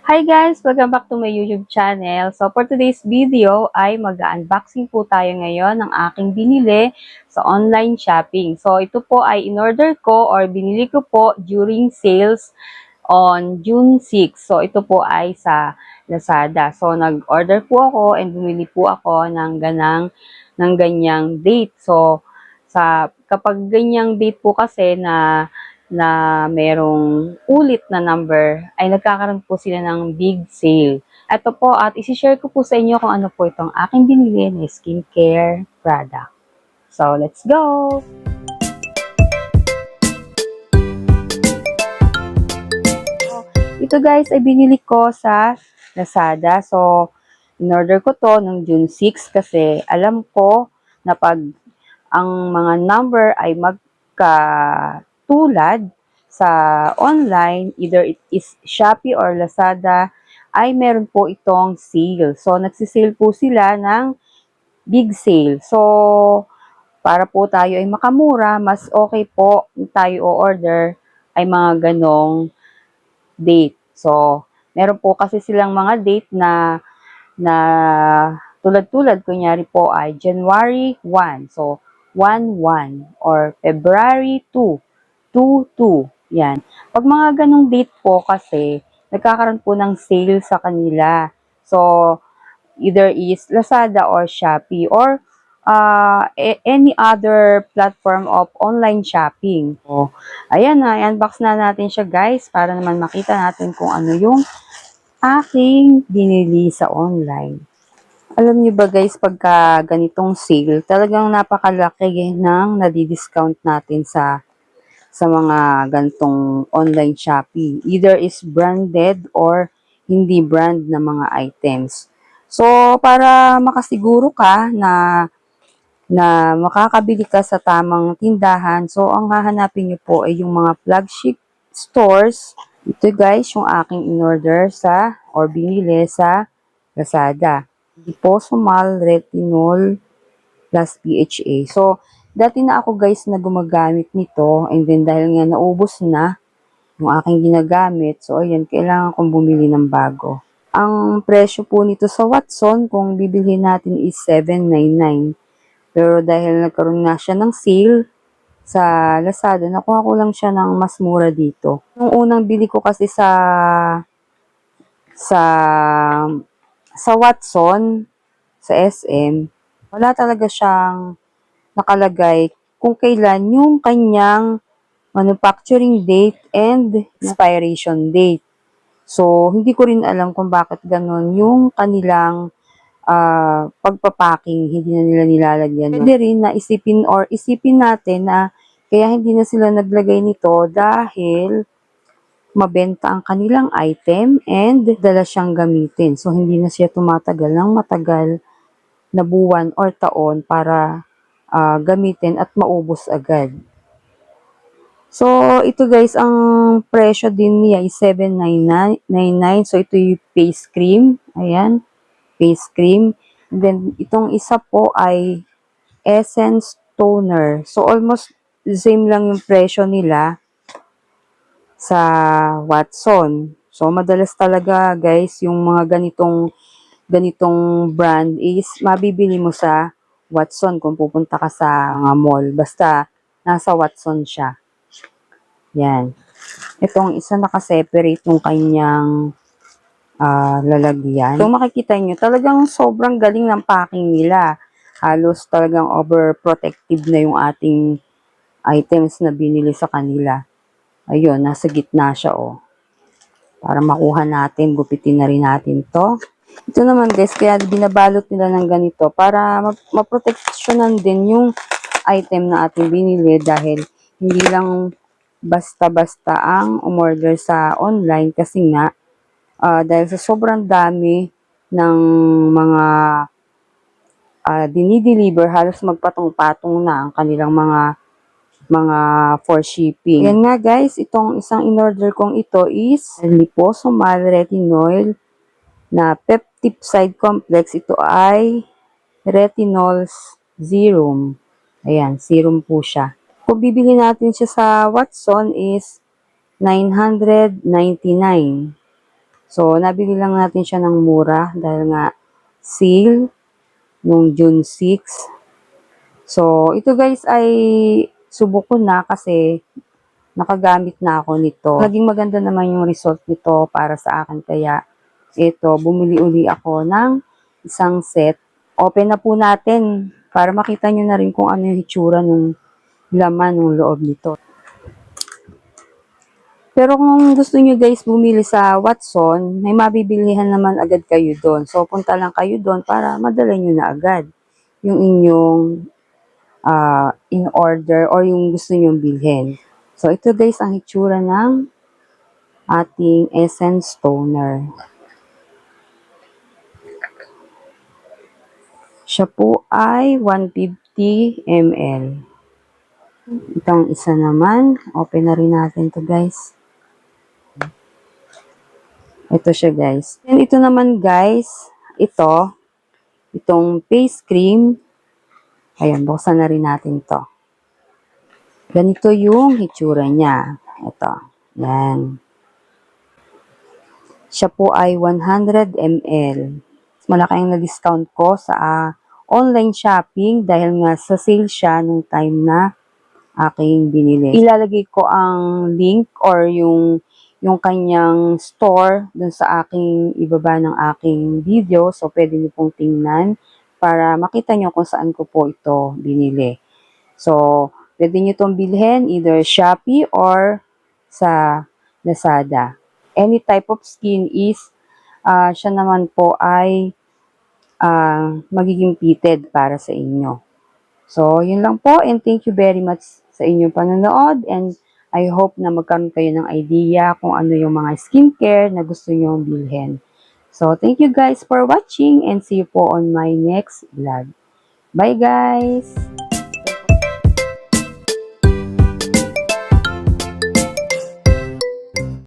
Hi guys! Welcome back to my YouTube channel. So for today's video ay mag-unboxing po tayo ngayon ng aking binili sa online shopping. So ito po ay in-order ko or binili ko po during sales on June 6. So ito po ay sa Lazada. So nag-order po ako and bumili po ako ng ganyang date. So kapag ganyang date po kasi na merong ulit na number, ay nagkakaroon po sila ng big sale. Ito po, at isi-share ko po sa inyo kung ano po itong aking binili na skincare product. So, let's go! Ito guys, ay binili ko sa Lazada. So, in-order ko to noong June 6 kasi alam ko na pag ang mga number ay magkatulad sa online, either it is Shopee or Lazada, ay meron po itong sale. So, nagsisale po sila ng big sale. So, para po tayo ay makamura, mas okay po tayo o-order ay mga ganong date. So, meron po kasi silang mga date na tulad-tulad, kunyari po ay January 1. So, 1-1 or February 2, 2-2. Yan. Pag mga ganong date po kasi, nagkakaroon po ng sale sa kanila. So, either is Lazada or Shopee or any other platform of online shopping. So, ayan na, i-unbox na natin siya guys para naman makita natin kung ano yung aking binili sa online. Alam niyo ba guys, pagka ganitong sale, talagang napakalaki ng nadi-discount natin sa mga gantong online shopping. Either is branded or hindi brand na mga items. So, para makasiguro ka na makakabili ka sa tamang tindahan, so ang hahanapin niyo po ay yung mga flagship stores. Ito guys, yung aking in-order or binili sa Lazada. Liposomal Retinol plus PHA. So, dati na ako guys na gumagamit nito and then dahil nga naubos na yung aking ginagamit, so ayan, kailangan kong bumili ng bago. Ang presyo po nito sa Watson, kung bibili natin is $7.99. Pero dahil nagkaroon nga siya ng sale sa Lazada, nakuha ko lang siya ng mas mura dito. Yung unang bili ko kasi sa Watson, sa SM, wala talaga siyang nakalagay kung kailan yung kanyang manufacturing date and expiration date. So, hindi ko rin alam kung bakit ganun yung kanilang pagpapacking, hindi na nila nilalagyan. Pwede rin na isipin natin na kaya hindi na sila naglagay nito dahil mabenta ang kanilang item and dala siyang gamitin. So, hindi na siya tumatagal ng matagal na buwan or taon para gamitin at maubos agad. So, ito guys, ang presyo din niya is $7.99. So, ito yung face cream. Ayan, face cream. And then, itong isa po ay Essence Toner. So, almost the same lang yung presyo nila sa Watson. So, madalas talaga guys, yung mga ganitong brand is mabibili mo sa Watson kung pupunta ka sa mga mall. Basta, nasa Watson siya. Yan. Itong isa naka-separate yung kanyang lalagyan. So, makikita nyo, talagang sobrang galing ng packing nila. Halos talagang overprotective na yung ating items na binili sa kanila. Ayun, nasa gitna siya, oh. Para makuha natin, gupitin na rin natin to. Ito naman guys, kaya binabalot nila ng ganito para maproteksyonan din yung item na ating binili dahil hindi lang basta-basta ang umorder sa online kasi nga dahil sa sobrang dami ng mga dinideliver, halos magpatong-patong na ang kanilang mga for shipping. Yan nga guys, itong isang in-order kong ito is Liposomal Retinol na Peptide Complex. Ito ay Retinol Serum. Ayan, serum po siya. Kung bibili natin siya sa Watson is $999. So, nabili lang natin siya ng mura dahil nga sale nung June 6. So, ito guys ay subok ko na kasi nakagamit na ako nito. Naging maganda naman yung result nito para sa akin. Kaya, ito, bumili uli ako ng isang set. Open na po natin para makita nyo na rin kung ano yung hitsura ng laman ng loob nito. Pero kung gusto nyo guys bumili sa Watson, may mabibilihan naman agad kayo doon. So, punta lang kayo doon para madala nyo na agad yung inyong in-order or yung gusto nyo bilhin. So, ito guys ang hitsura ng ating Essence Toner. Siya po ay 150 ml. Itong isa naman, open na rin natin to guys. Ito siya guys. And ito naman guys, itong face cream. Ayan, buksan na rin natin to. Ganito yung hitsura niya. Ito. Yan. Siya po ay 100 ml. Malaki ang na-discount ko sa online shopping dahil nga sa sale siya nung time na aking binili. Ilalagay ko ang link or yung kanyang store dun sa aking ibaba ng aking video. So, pwede niyo pong tingnan para makita niyo kung saan ko po ito binili. So, pwede niyo itong bilhin either Shopee or sa Lazada. Any type of skin is, siya naman po ay magiging pitted para sa inyo. So, yun lang po and thank you very much sa inyong panonood and I hope na magkaroon kayo ng idea kung ano yung mga skincare na gusto nyo bilhin. So, thank you guys for watching and see you po on my next vlog. Bye guys!